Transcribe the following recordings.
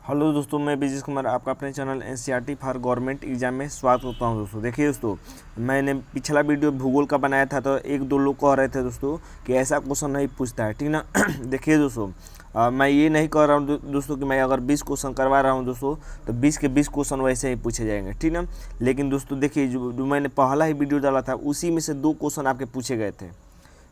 Hello दोस्तों, मैं ब्रिजेश कुमार आपका अपने channel NCERT for government exam में स्वागत करता हूं। दोस्तों देखिए दोस्तों, मैंने पिछला वीडियो भूगोल का बनाया था तो एक दो लोग कह रहे थे दोस्तों कि ऐसा क्वेश्चन नहीं पूछता है, ठीक ना। देखिए दोस्तों, मैं ये नहीं कह रहा हूँ दोस्तों कि मैं अगर 20 क्वेश्चन करवा रहा हूँ दोस्तों तो 20 के 20 क्वेश्चन वैसे ही पूछे जाएंगे, ठीक ना। लेकिन दोस्तों देखिए, जो मैंने पहला ही वीडियो डाला था उसी में से 2 क्वेश्चन आपके पूछे गए थे।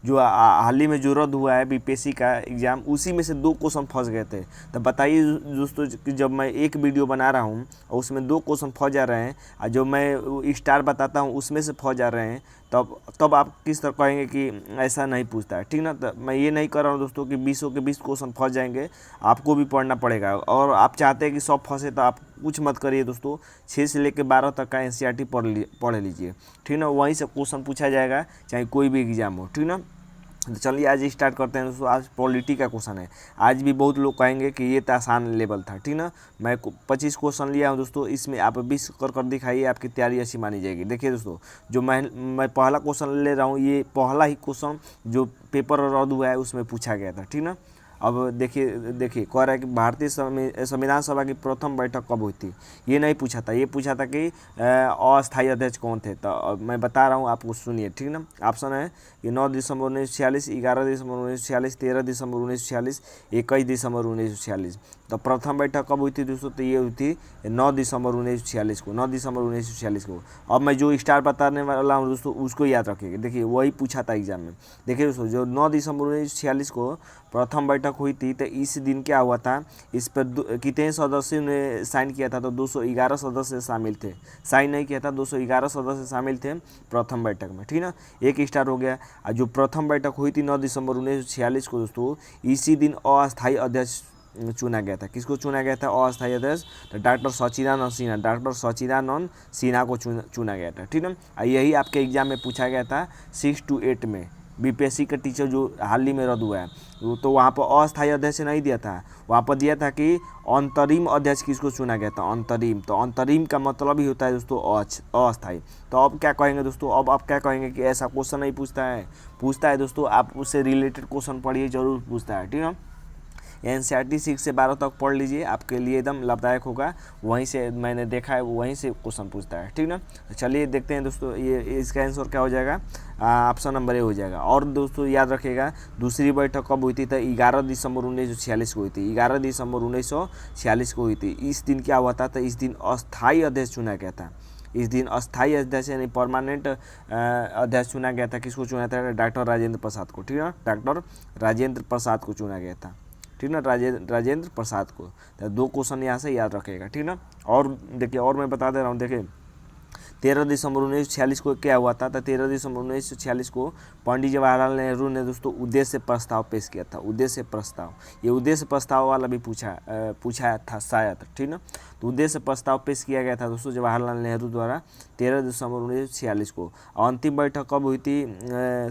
जो हाल ही में जो रद्द हुआ है बीपीएससी का एग्ज़ाम, उसी में से 2 क्वेश्चन फंस गए थे। तो बताइए दोस्तों कि जब मैं एक वीडियो बना रहा हूँ और उसमें 2 क्वेश्चन फंस जा रहे हैं और जो मैं स्टार बताता हूँ उसमें से फंस जा रहे हैं, तब आप किस तरह कहेंगे कि ऐसा नहीं पूछता है, ठीक ना। तो मैं ये नहीं कर रहा हूँ दोस्तों कि 20 के 20 क्वेश्चन फंस जाएंगे, आपको भी पढ़ना पड़ेगा। और आप चाहते हैं कि सब फंसे तो आप कुछ मत करिए दोस्तों, 6 से लेकर 12 तक का एनसीईआरटी पढ़ लीजिए, ठीक ना। वहीं से क्वेश्चन पूछा जाएगा चाहे कोई भी एग्ज़ाम हो, ठीक ना। तो चलिए आज स्टार्ट करते हैं दोस्तों। आज पॉलिटी का क्वेश्चन है। आज भी बहुत लोग कहेंगे कि ये तो आसान लेवल था, ठीक ना। मैं 25 क्वेश्चन लिया हूँ दोस्तों, इसमें आप 20 कर दिखाइए, आपकी तैयारी अच्छी मानी जाएगी। देखिए दोस्तों, जो मैं पहला क्वेश्चन ले रहा हूँ, ये पहला ही क्वेश्चन जो पेपर रद्द हुआ है उसमें पूछा गया था, ठीक ना। अब देखिए देखिए कह रहा है कि भारतीय संविधान सभा की प्रथम बैठक कब हुई थी। ये नहीं पूछा था, ये पूछा था कि अस्थायी अध्यक्ष कौन थे। तो मैं बता रहा हूँ आपको, सुनिए, ठीक ना। ऑप्शन है कि 9 दिसंबर 1946, 11 दिसंबर 1946, 13 दिसंबर 1946, 21 दिसंबर 1946। तो प्रथम बैठक कब हुई थी दोस्तों, तो ये हुई थी 9 दिसंबर 1946 को, 9 दिसंबर 1946 को। अब मैं जो स्टार बताने वाला हूँ दोस्तों उसको याद रखिएगा। देखिए वही पूछा था एग्जाम में। देखिए दोस्तों, जो 9 दिसंबर 1946 को प्रथम बैठक हुई थी, तो इस दिन क्या हुआ था, इस पर कितने सदस्यों ने साइन किया था, तो 211 सदस्य शामिल थे। साइन नहीं किया था, 211 सदस्य शामिल थे प्रथम बैठक में, ठीक ना। एक स्टार हो गया। और जो प्रथम बैठक हुई थी 9 दिसंबर 1946 को दोस्तों, इसी दिन अस्थायी अध्यक्ष चुना गया था। किसको चुना गया था अस्थायी अध्यक्ष, तो डॉक्टर सच्चिदानंद सिन्हा को चुना गया था, ठीक ना। यही आपके एग्जाम में पूछा गया था 6 to 8 में। बीपीएससी का टीचर जो हाल ही में रद्द हुआ है, तो वहाँ पर अस्थायी अध्यक्ष नहीं दिया था, वहाँ पर दिया था कि अंतरिम अध्यक्ष किसको चुना गया था, अंतरिम। तो अंतरिम का मतलब ही होता है दोस्तों अस्थायी। तो अब क्या कहेंगे दोस्तों, अब आप क्या कहेंगे कि ऐसा क्वेश्चन नहीं पूछता है दोस्तों। आप उससे रिलेटेड क्वेश्चन पढ़िए, जरूर पूछता है, ठीक है। एनसीईआरटी 6 से 12 तक पढ़ लीजिए, आपके लिए एकदम लाभदायक होगा। वहीं से मैंने देखा है, वहीं से क्वेश्चन पूछता है, ठीक ना। तो चलिए देखते हैं दोस्तों, ये इसका आंसर क्या हो जाएगा, ऑप्शन नंबर ए हो जाएगा। और दोस्तों याद रखिएगा, दूसरी बैठक कब हुई थी, तो 11 दिसंबर 1946 को हुई थी। 11 दिसंबर 1946 को हुई थी। इस दिन क्या हुआ था, तो इस दिन अस्थायी अध्यक्ष चुना गया था। इस दिन अस्थायी अध्यक्ष यानी परमानेंट अध्यक्ष चुना गया था। किसको चुना था, डॉक्टर राजेंद्र प्रसाद को, ठीक है। डॉक्टर राजेंद्र प्रसाद को चुना गया था, ठीक ना। राजेंद्र प्रसाद को। तो 2 क्वेश्चन यहाँ से याद रखेगा, ठीक ना। और देखिए, और मैं बता दे रहा हूँ, देखिए 13 दिसंबर 1946 को क्या हुआ था, तो 13 दिसंबर 1946 को पंडित जवाहरलाल नेहरू ने दोस्तों उद्देश्य प्रस्ताव पेश किया था। उद्देश्य प्रस्ताव, ये उद्देश्य प्रस्ताव वाला भी पूछा था शायद, ठीक ना। तो उद्देश्य प्रस्ताव पेश किया गया था दोस्तों जवाहरलाल नेहरू द्वारा 13 दिसंबर 1946 को। अंतिम बैठक कब हुई थी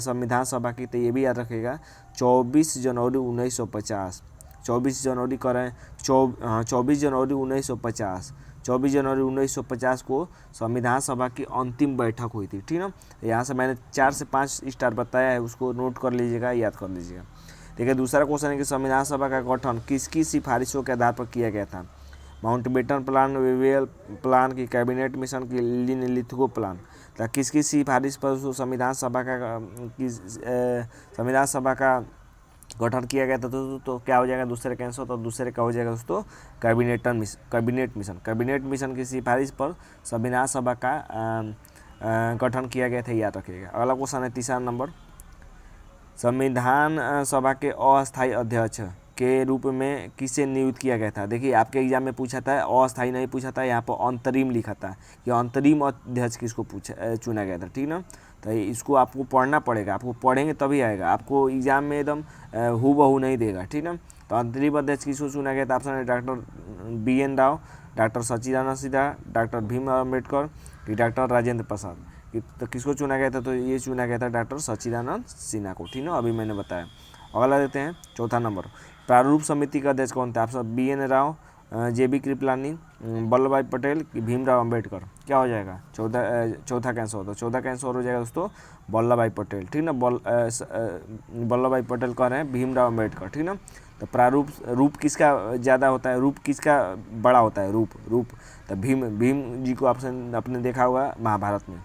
संविधान सभा की, तो ये भी याद रखेगा 24 जनवरी 1950। 24 जनवरी करें, 24 जनवरी 1950, 24 जनवरी 1950 को संविधान सभा की अंतिम बैठक हुई थी, ठीक ना। यहाँ से मैंने 4 से 5 स्टार बताया है, उसको नोट कर लीजिएगा, याद कर लीजिएगा। देखिए दूसरा क्वेश्चन है कि संविधान सभा का गठन किसकी सिफारिशों के आधार पर किया गया था। माउंटबेटन प्लान, वेवेल प्लान की, कैबिनेट मिशन की, लिथगो प्लान। तो किसकी सिफारिश पर संविधान सभा का गठन किया गया था तो क्या हो जाएगा दूसरे का आंसर, तो दूसरे का हो जाएगा दोस्तों कैबिनेट मिशन की सिफारिश पर संविधान सभा का गठन किया गया था, याद रखिएगा। अगला क्वेश्चन है तीसरा नंबर, संविधान सभा के अस्थायी अध्यक्ष के रूप में किसे नियुक्त किया गया था। देखिए आपके एग्जाम में पूछा था, अस्थायी नहीं पूछा था, यहाँ पर अंतरिम लिखा था कि अंतरिम अध्यक्ष किसको चुना गया था, ठीक ना। तो इसको आपको पढ़ना पड़ेगा, आपको पढ़ेंगे तभी आएगा, आपको एग्जाम में एकदम हूबहू नहीं देगा, ठीक ना। तो अंतरिम अध्यक्ष किसको चुना गया था, ऑप्शन है doctor BN Rao, doctor Sachchidanand Sinha, doctor Bhimrao Ambedkar कि डॉक्टर राजेंद्र प्रसाद। तो किसको चुना गया था, तो ये चुना गया था डॉक्टर सच्चिदानंद सिन्हा को, ठीक ना। अभी मैंने बताया। अगला देते हैं चौथा नंबर, प्रारूप समिति का अध्यक्ष कौन था, option BN Rao, JB Kripalani, Vallabh भाई पटेल कि भीमराव अम्बेडकर। क्या हो जाएगा चौथा का आंसर होता है, चौथा का आंसर हो जाएगा दोस्तों वल्लभ भाई पटेल, ठीक ना। वल्लभ भाई पटेल कह रहे हैं भीमराव अम्बेडकर, ठीक ना। तो प्रारूप रूप किसका ज़्यादा होता है, रूप किसका बड़ा होता है, रूप तो भीम भीम जी को ऑप्शन आपने देखा होगा महाभारत में।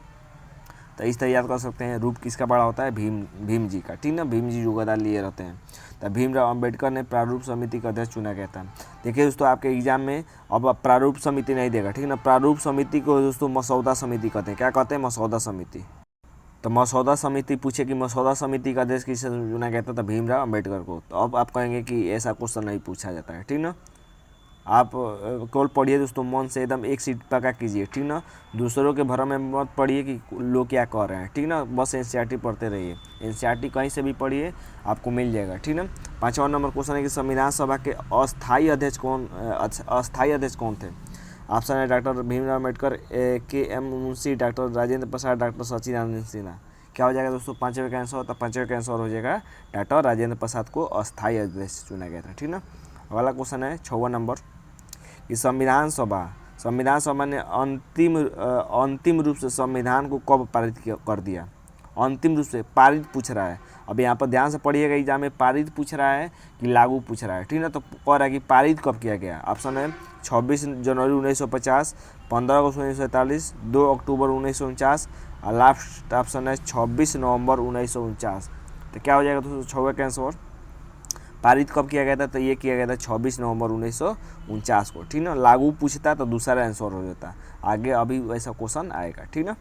तो इस तरह याद कर सकते हैं, रूप किसका बड़ा होता है, भीम जी का, ठीक ना। भीम जी जो गदा लिए रहते हैं। तो भीमराव अंबेडकर ने प्रारूप समिति का अध्यक्ष चुना गया था। देखिए दोस्तों, आपके एग्जाम में अब प्रारूप समिति नहीं देगा, ठीक ना। प्रारूप समिति को दोस्तों मसौदा समिति कहते हैं। क्या कहते हैं, मसौदा समिति। तो मसौदा समिति पूछे कि मसौदा समिति का अध्यक्ष किसे चुना गया था, तो भीमराव अंबेडकर को। तो अब आप कहेंगे कि ऐसा क्वेश्चन नहीं पूछा जाता है, ठीक ना। आप केवल पढ़िए दोस्तों, मन से एकदम एक सीट पक्का कीजिए, ठीक ना। दूसरों के भरों में मत पढ़िए कि लोग क्या कह रहे हैं, ठीक ना। बस एनसीईआरटी पढ़ते रहिए, एनसीईआरटी कहीं से भी पढ़िए, आपको मिल जाएगा, ठीक ना। 5वां नंबर क्वेश्चन है कि संविधान सभा के अस्थायी अध्यक्ष कौन थे। ऑप्शन है doctor Bhimrao Ambedkar, KM. Munshi, doctor Rajendra Prasad, doctor Sachchidanand Sinha. क्या हो जाएगा दोस्तों, 5वें का आंसर। तो 5वें का आंसर हो जाएगा डॉक्टर राजेंद्र प्रसाद को अस्थायी अध्यक्ष चुना गया था, ठीक ना। अगला क्वेश्चन है 6वां नंबर कि संविधान सभा ने अंतिम रूप से संविधान को कब पारित कर दिया। अंतिम रूप से पारित पूछ रहा है। अब यहाँ पर ध्यान से पढ़िएगा, एग्जाम में पारित पूछ रहा है कि लागू पूछ रहा है, ठीक ना। तो कह रहा है कि पारित कब किया गया। ऑप्शन है 26 जनवरी 1950, 15 अगस्त 1947, 2 अक्टूबर 1949 और लास्ट ऑप्शन है 26 नवंबर 1949। तो क्या हो जाएगा दोस्तों 6वें का आंसर। पारित कब किया गया था, तो ये किया गया था 26 नवंबर 1949 को, ठीक ना। लागू पूछता तो दूसरा आंसर हो जाता, आगे अभी वैसा क्वेश्चन आएगा, ठीक ना।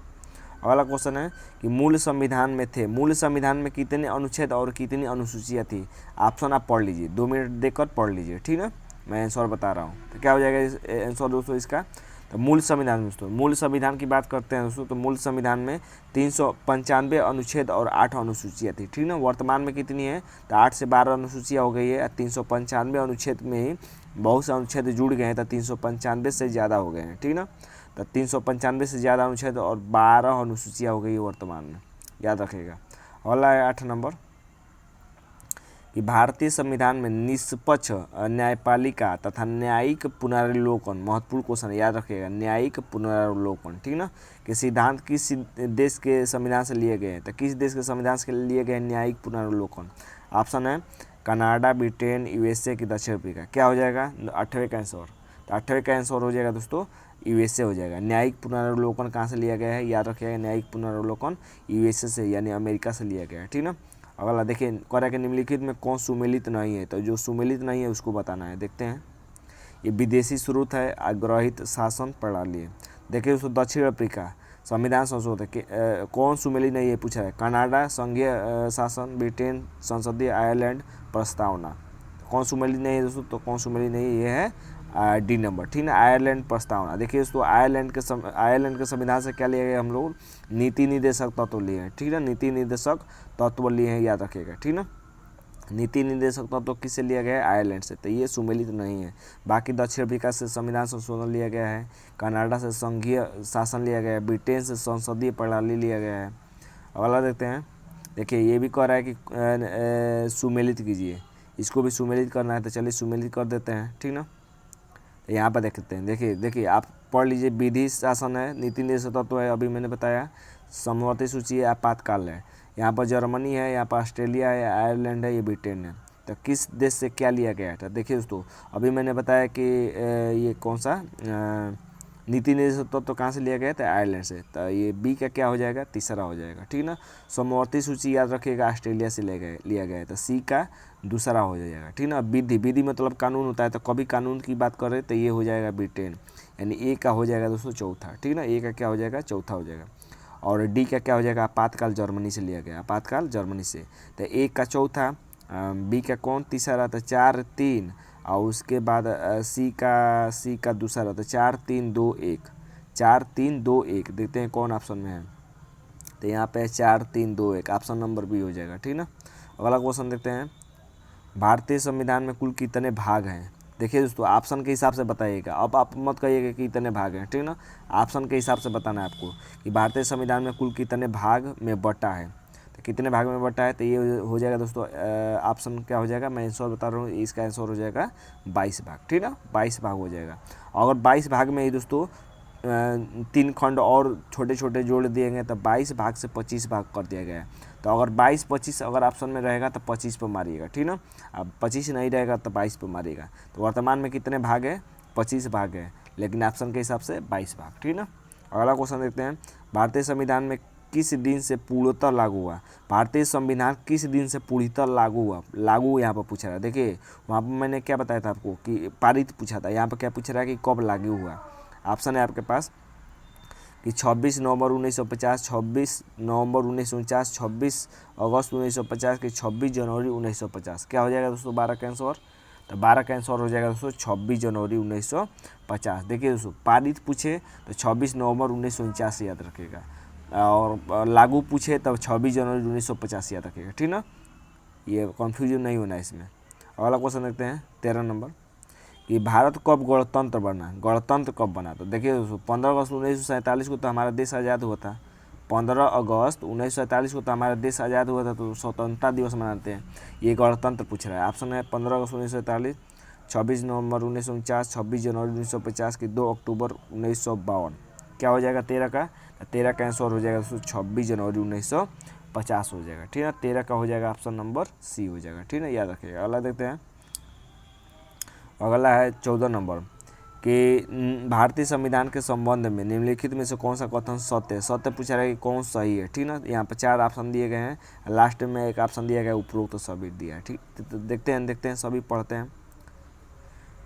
अगला क्वेश्चन है कि मूल संविधान में कितने अनुच्छेद और कितनी अनुसूचियाँ थी। ऑप्शन आप पढ़ लीजिए, 2 मिनट देकर पढ़ लीजिए, ठीक ना। मैं आंसर बता रहा हूँ। तो क्या हो जाएगा आंसर दोस्तों इसका। तो मूल संविधान की बात करते हैं दोस्तों, तो मूल संविधान में 395 अनुच्छेद और 8 अनुसूचियाँ थी, ठीक ना। वर्तमान में कितनी है, तो 8 से 12 अनुसूचियाँ हो गई है। 395 अनुच्छेद में ही बहुत से अनुच्छेद जुड़ गए हैं, तो 395 से ज़्यादा हो गए हैं, ठीक ना। तो 395 से ज़्यादा अनुच्छेद और 12 अनुसूचियाँ हो गई है वर्तमान में, याद रखिएगा। अगला है 8 नंबर कि भारतीय संविधान में निष्पक्ष न्यायपालिका तथा न्यायिक पुनरावलोकन, महत्वपूर्ण क्वेश्चन है, याद रखिएगा, न्यायिक पुनरावलोकन, ठीक ना, कि सिद्धांत किस देश के संविधान से लिए गए हैं। तो किस देश के संविधान से लिए गए न्यायिक पुनरावलोकन। ऑप्शन है कनाडा, ब्रिटेन, यूएसए की दक्षिण अफ्रीका। क्या हो जाएगा 8वें का आंसर। तो 8वें का आंसर हो जाएगा दोस्तों यूएसए हो जाएगा। न्यायिक पुनरावलोकन कहाँ से लिया गया है, याद रखिएगा, न्यायिक पुनरावलोकन यूएसए से यानी अमेरिका से लिया गया है, ठीक ना। अगला देखिए, कह रहा है कि निम्नलिखित में कौन सुमेलित नहीं है। तो जो सुमेलित नहीं है उसको बताना है। देखते हैं, ये विदेशी स्रोत है, आग्रहित शासन प्रणाली है। देखिए दोस्तों, दक्षिण अफ्रीका संविधान संशोधन के कौन सुमेलित नहीं है पूछा है। कनाडा संघीय शासन, ब्रिटेन संसदीय, आयरलैंड प्रस्तावना। कौन सुमेलित नहीं है दोस्तों, तो कौन सुमेलित नहीं है, ये है डी नंबर, ठीक है, आयरलैंड प्रस्तावना। देखिए दोस्तों, आयरलैंड के संविधान से क्या लिए गए हम लोग, नीति निर्देशक तत्व लिए हैं, ठीक है, नीति निर्देशक तत्व लिए हैं, याद रखिएगा, ठीक ना। नीति निर्देशक तत्व किससे लिया गया है, आयरलैंड से। तो ये सुमेलित नहीं है। बाकी दक्षिण अफ्रीका से संविधान संशोधन लिया गया है, कनाडा से संघीय शासन लिया गया है, ब्रिटेन से संसदीय प्रणाली लिया गया है। अगला देखते हैं, देखिए ये भी कह रहा है कि सुमेलित कीजिए, इसको भी सुमेलित करना है। तो चलिए सुमेलित कर देते हैं, ठीक ना। यहाँ पर देखते हैं, देखिए आप पढ़ लीजिए, विधि शासन है, नीति निर्देशक तत्व है, अभी मैंने बताया, समवर्ती सूची है, आपातकाल है। यहाँ पर जर्मनी है, यहाँ पर ऑस्ट्रेलिया है, आयरलैंड है, ये ब्रिटेन है। तो किस देश से क्या लिया गया है। तो देखिए दोस्तों, अभी मैंने बताया कि ये कौन सा नीति निर्देशक तत्व कहाँ से लिया गया है, तो आयरलैंड से। तो ये बी का क्या हो जाएगा, तीसरा हो जाएगा, ठीक ना। समवर्ती सूची याद रखिएगा, ऑस्ट्रेलिया से लिया गया है। तो सी का दूसरा हो जाएगा, ठीक ना। विधि मतलब कानून होता है, तो कभी कानून की बात करें तो ये हो जाएगा ब्रिटेन, यानी ए का हो जाएगा दोस्तों चौथा, ठीक ना। ए का क्या हो जाएगा, चौथा हो जाएगा। और डी का क्या हो जाएगा, आपातकाल जर्मनी से लिया गया, आपातकाल जर्मनी से। तो ए का चौथा, बी का कौन तीसरा रहता है, 4 3, और उसके बाद सी का दूसरा रहता है 4 3 2 1, 4 3 2 1। देखते हैं कौन ऑप्शन में है। तो यहाँ पे 4 3 2 1, ऑप्शन नंबर बी हो जाएगा, ठीक ना। अगला क्वेश्चन देखते हैं, भारतीय संविधान में कुल कितने भाग हैं। देखिए दोस्तों, ऑप्शन के हिसाब से बताइएगा, अब आप मत कहिएगा कि कितने भाग हैं, ठीक ना। ऑप्शन के हिसाब से बताना है आपको कि भारतीय संविधान में कुल कितने भाग में बटा है। तो कितने भाग में बटा है, तो ये हो जाएगा दोस्तों, ऑप्शन क्या हो जाएगा, मैं आंसर बता रहा हूँ, इसका आंसर हो जाएगा 22 भाग, ठीक ना, 22 भाग हो जाएगा। अगर 22 भाग में ही दोस्तों 3 खंड और छोटे छोटे जोड़ दिए गए तो 22 भाग से 25 भाग कर दिया गया है। तो अगर 22-25 अगर ऑप्शन में रहेगा तो 25 पर मारिएगा, ठीक ना। अब 25 नहीं रहेगा तो 22 पर मारिएगा। तो वर्तमान में कितने भाग है? 25 भाग है, लेकिन ऑप्शन के हिसाब से 22 भाग, ठीक ना। अगला क्वेश्चन देखते हैं, भारतीय संविधान में किस दिन से पूर्णतः लागू हुआ? भारतीय संविधान किस दिन से पूर्णतः लागू हुआ? लागू यहाँ पर पूछ रहा है। देखिए वहाँ पर मैंने क्या बताया था आपको कि पारित पूछा था, यहाँ पर क्या पूछ रहा है कि कब लागू हुआ। ऑप्शन है आपके पास कि 26 नवंबर 1950, 26 नवंबर 1949, 26 अगस्त 1950 कि 26 जनवरी 1950। क्या हो जाएगा दोस्तों 12 का आंसर? तो 12 का आंसर हो जाएगा दोस्तों 26 जनवरी 1950। देखिए दोस्तों पारित पूछे तो 26 नवंबर 1949 याद रखिएगा, और लागू पूछे तब 26 जनवरी 1950 याद रखिएगा, ठीक ना। ये कन्फ्यूजन नहीं होना इसमें। अगला क्वेश्चन देखते हैं 13 नंबर कि भारत कब गणतंत्र बना? गणतंत्र कब बना? तो देखिए दोस्तों 15 अगस्त 1947 को तो हमारा देश आज़ाद हुआ था। 15 अगस्त 1947 को तो हमारा देश आज़ाद हुआ था, तो स्वतंत्रता दिवस मनाते हैं। ये गणतंत्र पूछ रहा है। ऑप्शन है 15 अगस्त 1947, 26 नवंबर 1949, 26 जनवरी 1950 की 2 अक्टूबर 1952। क्या हो जाएगा 13 का? 13 का आंसर हो जाएगा दोस्तों 26 जनवरी 1950 हो जाएगा, ठीक है। 13 का हो जाएगा ऑप्शन नंबर सी हो जाएगा, ठीक है, याद रखिएगा। अगला देखते हैं, अगला है 14 नंबर कि भारतीय संविधान के संबंध में निम्नलिखित में से कौन सा कथन सत्य है? सत्य पूछा रहा है कि कौन सही है, ठीक ना। यहाँ पर 4 ऑप्शन दिए गए हैं, लास्ट में एक ऑप्शन दिया गया है उपरोक्त तो सभी दिया है, ठीक। तो देखते हैं सभी पढ़ते हैं।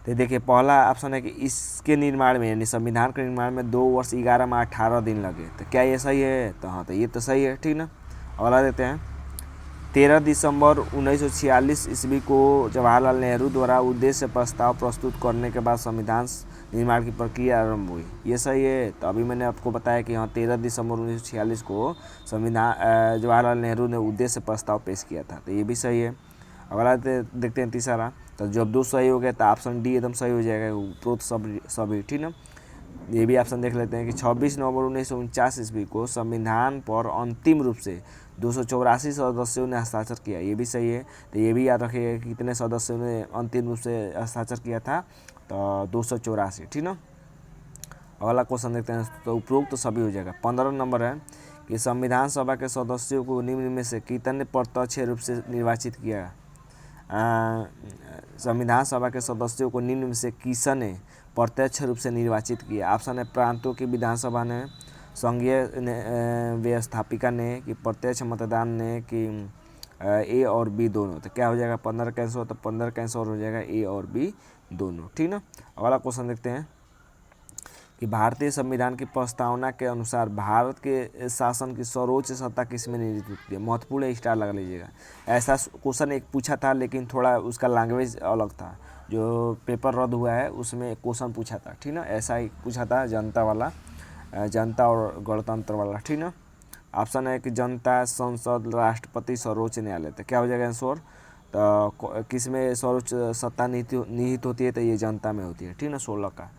तो देखिए पहला ऑप्शन है कि इसके निर्माण में यानी संविधान के निर्माण में 2 वर्ष 11 माह 18 दिन लगे। तो क्या ये सही है? तो हाँ, तो ये तो सही है, ठीक ना। अगला देते हैं 13 दिसंबर 1946 ईस्वी को जवाहरलाल नेहरू द्वारा उद्देश्य प्रस्ताव प्रस्तुत करने के बाद संविधान निर्माण की प्रक्रिया आरंभ हुई। ये सही है? तो अभी मैंने आपको बताया कि हाँ 13 दिसंबर 1946 को संविधान जवाहरलाल नेहरू ने उद्देश्य प्रस्ताव पेश किया था, तो ये भी सही है। अगला देखते हैं तीसरा। तो जब 2 सही हो गए तो ऑप्शन डी एकदम सही हो जाएगा, उपरोक्त सभी, ठीक ना। ये भी ऑप्शन देख लेते हैं कि 26 नवंबर 1949 ईस्वी को संविधान पर अंतिम रूप से 284 सदस्यों ने हस्ताक्षर किया। ये भी सही है। तो ये भी याद रखिएगा कि कितने सदस्यों ने अंतिम रूप से हस्ताक्षर किया था, तो 284, ठीक ना। अगला क्वेश्चन देखते हैं, तो उपरोक्त सभी हो जाएगा। 15 नंबर है कि संविधान सभा के सदस्यों को निम्न में से कितने प्रत्यक्ष रूप से निर्वाचित किया? संविधान सभा के सदस्यों को निम्न में से किसने प्रत्यक्ष रूप से निर्वाचित किया? ऑप्शन है प्रांतों की विधानसभा ने, संघीय व्यवस्थापिका ने, कि प्रत्यक्ष मतदान ने, कि ए और बी दोनों। तो क्या हो जाएगा 15 का आंसर? तो 15 का आंसर हो जाएगा ए और बी दोनों, ठीक ना। अगला क्वेश्चन देखते हैं कि भारतीय संविधान की प्रस्तावना के अनुसार भारत के शासन की सर्वोच्च सत्ता किसमें निहित होती है? महत्वपूर्ण है, स्टार लगा लीजिएगा। ऐसा क्वेश्चन एक पूछा था, लेकिन थोड़ा उसका लैंग्वेज अलग था। जो पेपर रद्द हुआ है उसमें एक क्वेश्चन पूछा था, ठीक ना। ऐसा ही पूछा था जनता वाला, जनता और गणतंत्र वाला, ठीक ना। ऑप्शन है कि जनता, संसद, राष्ट्रपति, सर्वोच्च न्यायालय। तो क्या हो जाएगा आंसर? तो किस में सर्वोच्च सत्ता निहित होती है? तो ये जनता में होती है, ठीक ना। 16 का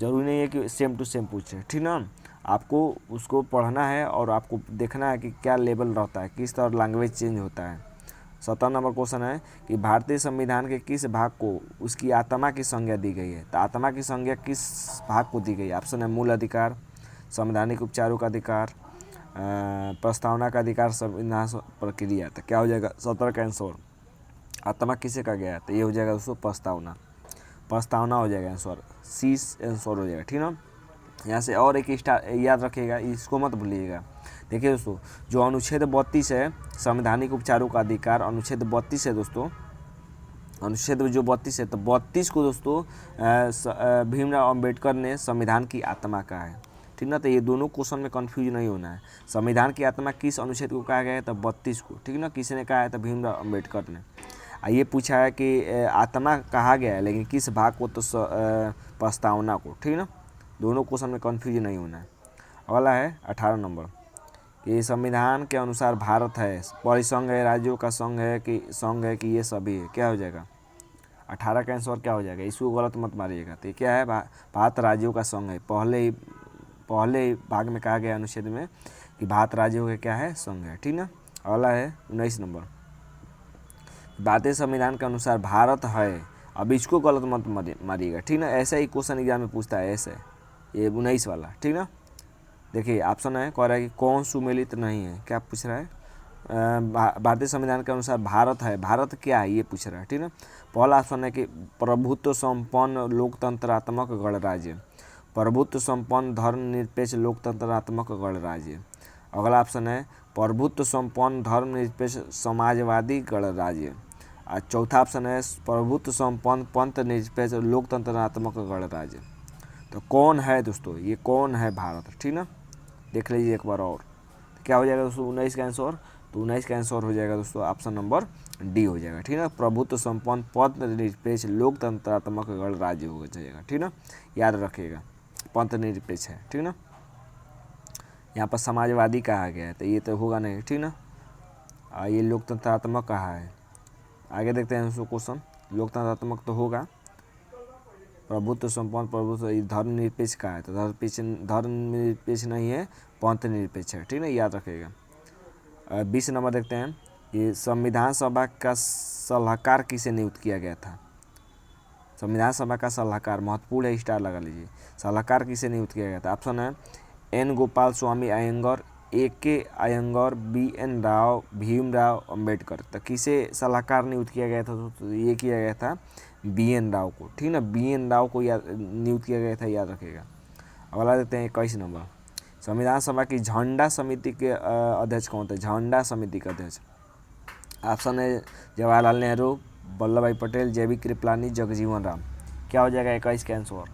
जरूरी नहीं है कि सेम टू सेम पूछे, ठीक ना। आपको उसको पढ़ना है और आपको देखना है कि क्या लेवल रहता है, किस तरह लैंग्वेज चेंज होता है। 17 नंबर क्वेश्चन है कि भारतीय संविधान के किस भाग को उसकी आत्मा की संज्ञा दी गई है? तो आत्मा की संज्ञा किस भाग को दी गई है? ऑप्शन है मूल अधिकार, संवैधानिक उपचारों का अधिकार, प्रस्तावना का अधिकार, संविधान प्रक्रिया। तो क्या हो जाएगा 17 का आंसर? आत्मा किसे कहा गया है? तो ये हो जाएगा दोस्तों प्रस्तावना हो जाएगा आंसर, सी आंसर हो जाएगा, ठीक ना। यहाँ से और एक स्टार याद रखिएगा, इसको मत भूलिएगा। देखिए दोस्तों जो अनुच्छेद 32 है संवैधानिक उपचारों का अधिकार, अनुच्छेद 32 है दोस्तों, अनुच्छेद जो 32 है, तो 32 को दोस्तों भीमराव अंबेडकर ने संविधान की आत्मा कहा है, ठीक ना। तो ये दोनों क्वेश्चन में कंफ्यूज नहीं होना है। संविधान की आत्मा किस अनुच्छेद को कहा गया है? तो 32 को, ठीक ना। किसने कहा है? तो भीमराव अंबेडकर ने। ये पूछा है कि आत्मा कहा गया है, लेकिन किस भाग को? तो प्रस्तावना को, ठीक ना। दोनों क्वेश्चन में कंफ्यूज नहीं होना है। अगला है 18 नंबर कि संविधान के अनुसार भारत है परिसंघ है, राज्यों का संघ है कि ये सभी है? क्या हो जाएगा 18 का आंसर? क्या हो जाएगा? इसको गलत मत मारिएगा। तो क्या है? भारत राज्यों का संघ है। पहले ही भाग में कहा गया अनुच्छेद में कि भारत राज्यों का क्या है? संघ है, ठीक ना। अगला है 19 नंबर, भारतीय संविधान के अनुसार भारत है। अब इसको गलत मत मारिएगा, ठीक ना। ऐसा ही क्वेश्चन एग्जाम में पूछता है, ऐसे ये 19 वाला, ठीक ना। देखिए ऑप्शन है, कह रहा है कि कौन सुमेलित नहीं है, क्या पूछ रहा है, भारतीय संविधान के अनुसार भारत है, भारत क्या है ये पूछ रहा है, ठीक ना। पहला ऑप्शन है कि प्रभुत्व संपन्न लोकतंत्रात्मक गणराज्य, प्रभुत्व संपन्न धर्मनिरपेक्ष लोकतंत्रात्मक गणराज्य। अगला ऑप्शन है प्रभुत्व संपन्न धर्मनिरपेक्ष समाजवादी गणराज्य। और चौथा ऑप्शन है प्रभुत्व संपन्न पंथ निरपेक्ष लोकतंत्रात्मक गणराज्य। तो कौन है दोस्तों, ये कौन है भारत, ठीक ना। देख लीजिए एक बार और, तो क्या हो जाएगा दोस्तों 19 का आंसर, तो 19 का आंसर हो जाएगा दोस्तों ऑप्शन नंबर डी हो जाएगा, ठीक ना। प्रभुत्व संपन्न पंथ निरपेक्ष लोकतंत्रात्मक गणराज्य हो जाएगा, ठीक ना। याद रखिएगा पंथ निरपेक्ष है, ठीक ना। यहाँ पर समाजवादी कहा गया है तो ये तो होगा नहीं, ठीक ना। ये लोकतंत्रात्मक कहा है। आगे देखते हैं दोस्तों क्वेश्चन, लोकतंत्रात्मक तो होगा, प्रभुत्व संपन्न प्रभुत्व धर्मनिरपेक्ष का है, तो धर्मनिरपेक्ष नहीं है, पंथ निरपेक्ष है, ठीक है, याद रखिएगा। 20 नंबर देखते हैं, ये संविधान सभा का सलाहकार किसे नियुक्त किया गया था। संविधान सभा का सलाहकार महत्वपूर्ण है, स्टार लगा लीजिए। सलाहकार किसे नियुक्त किया गया था। ऑप्शन है एन गोपाल स्वामी अयंगर, ए के अयंगर, बी एन राव, भीमराव अंबेडकर। तो किसे सलाहकार नियुक्त किया गया था, तो ये किया गया था बी एन राव को, ठीक ना। बी एन राव को नियुक्त किया गया था, याद रखिएगा। अगला देते हैं 21 नंबर, संविधान सभा की झंडा समिति के अध्यक्ष कौन थे। झंडा समिति के अध्यक्ष ऑप्शन है जवाहरलाल नेहरू, वल्लभ भाई पटेल, जेबी कृपलानी, जगजीवन राम। क्या हो जाएगा 21 का आंसर।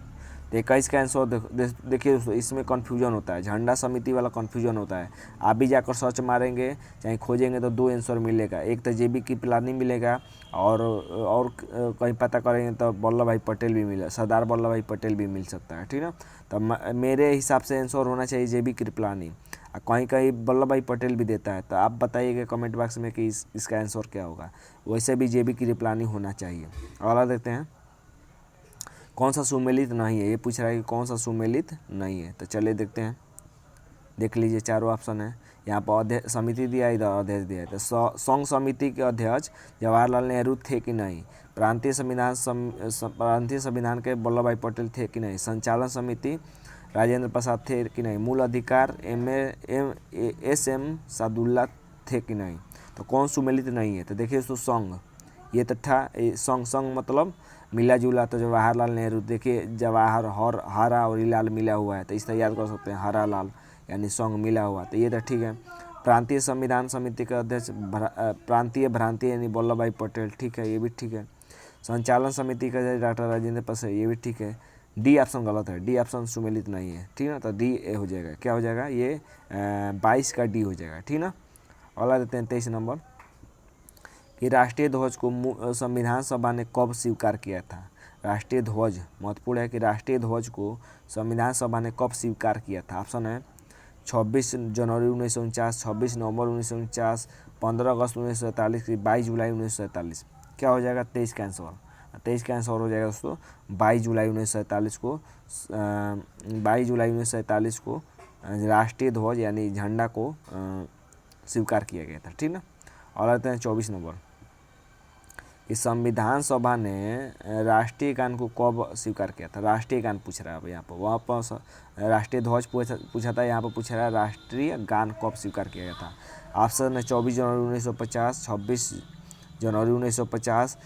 तो 21 का आंसर देखिए दोस्तों, इसमें कन्फ्यूजन होता है, झंडा समिति वाला कन्फ्यूजन होता है। आप भी जाकर सर्च मारेंगे चाहे खोजेंगे तो 2 आंसर मिलेगा, एक तो जेबी कृपलानी मिलेगा और कहीं पता करेंगे तो वल्लभ भाई पटेल भी मिले, सरदार वल्लभ भाई पटेल भी मिल सकता है, ठीक ना। तो मेरे हिसाब से आंसर होना चाहिए जेबी कृपलानी, कहीं कहीं वल्लभ भाई पटेल भी देता है, तो आप बताइएगा कमेंट बॉक्स में कि इसका आंसर क्या होगा। वैसे भी जेबी कृपलानी होना चाहिए। अगला देखते हैं, कौन सा सुमेलित नहीं है, ये पूछ रहा है कि कौन सा सुमेलित नहीं है। तो चलिए देखते हैं, देख लीजिए चारों ऑप्शन है यहाँ पर। अध्यक्ष समिति दिया है, इधर अध्यक्ष दिया है। तो संघ समिति के अध्यक्ष जवाहरलाल नेहरू थे कि नहीं। प्रांतीय संविधान के वल्लभ भाई पटेल थे कि नहीं। संचालन समिति राजेंद्र प्रसाद थे कि नहीं। मूल अधिकार एम सादुल्ला थे कि नहीं। तो कौन सुमेलित नहीं है। तो देखिए दोस्तों संघ, ये तो था संघ मतलब मिला जुला, तो जवाहरलाल नेहरू, देखिए जवाहर हरा और लाल मिला हुआ है, तो इस तरह याद कर सकते हैं, हरा लाल यानी संघ मिला हुआ, तो ये तो ठीक है। प्रांतीय संविधान समिति का अध्यक्ष प्रांतीय भ्रांति यानी वल्लभ भाई पटेल, ठीक है, ये भी ठीक है। संचालन समिति का डॉक्टर राजेंद्र प्रसाद, ये भी ठीक है। डी ऑप्शन गलत है, डी ऑप्शन सुमेलित नहीं है, ठीक ना। तो डी ए हो जाएगा, क्या हो जाएगा ये 22 का डी हो जाएगा, ठीक ना। अगला देते हैं 23 नंबर, कि राष्ट्रीय ध्वज को संविधान सभा ने कब स्वीकार किया था। राष्ट्रीय ध्वज महत्वपूर्ण है कि राष्ट्रीय ध्वज को संविधान सभा ने कब स्वीकार किया था। ऑप्शन है 26 जनवरी 1949, 26 नवंबर 1949, 15 अगस्त 1947, 22 जुलाई 1947। क्या हो जाएगा 23 का आंसर। 23 का आंसर हो जाएगा दोस्तों 22 जुलाई 1947 को 22 जुलाई 1947 को राष्ट्रीय ध्वज यानी झंडा को स्वीकार किया गया था, ठीक ना। और आते हैं 24 नंबर, कि संविधान सभा ने राष्ट्रीय गान को कब स्वीकार किया था। राष्ट्रीय गान पूछ रहा है अब यहाँ पर, वहाँ पर राष्ट्रीय ध्वज पूछा था, यहाँ पर पूछ रहा है राष्ट्रीय गान कब स्वीकार किया गया था। ऑप्शन है 24 जनवरी 1950, 26 जनवरी 1950,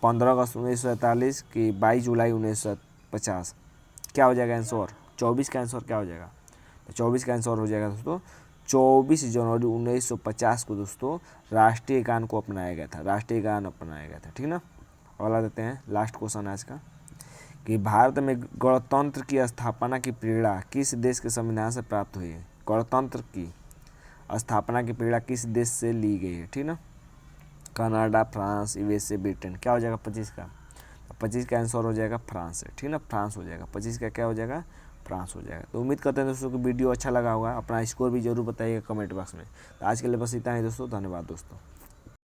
15 अगस्त 1947 कि 22 जुलाई 1950। क्या हो जाएगा आंसर। 24 का आंसर क्या हो जाएगा। तो 24 का आंसर हो जाएगा दोस्तों 24 जनवरी 1950 को दोस्तों राष्ट्रीय गान को अपनाया गया था, राष्ट्रीय गान अपनाया गया था, ठीक ना। अगला देते हैं लास्ट क्वेश्चन आज का, कि भारत में गणतंत्र की स्थापना की प्रेरणा किस देश के संविधान से प्राप्त हुई है। गणतंत्र की स्थापना की प्रेरणा किस देश से ली गई है, ठीक ना। Canada, France, USA, Britain. क्या हो जाएगा 25 का। 25 का आंसर हो जाएगा फ्रांस है, ठीक ना, फ्रांस हो जाएगा। 25 का क्या हो जाएगा, फ्रांस हो जाएगा। तो उम्मीद करते हैं दोस्तों कि वीडियो अच्छा लगा होगा। अपना स्कोर भी जरूर बताइएगा कमेंट बॉक्स में। तो आज के लिए बस इतना ही दोस्तों, धन्यवाद दोस्तों।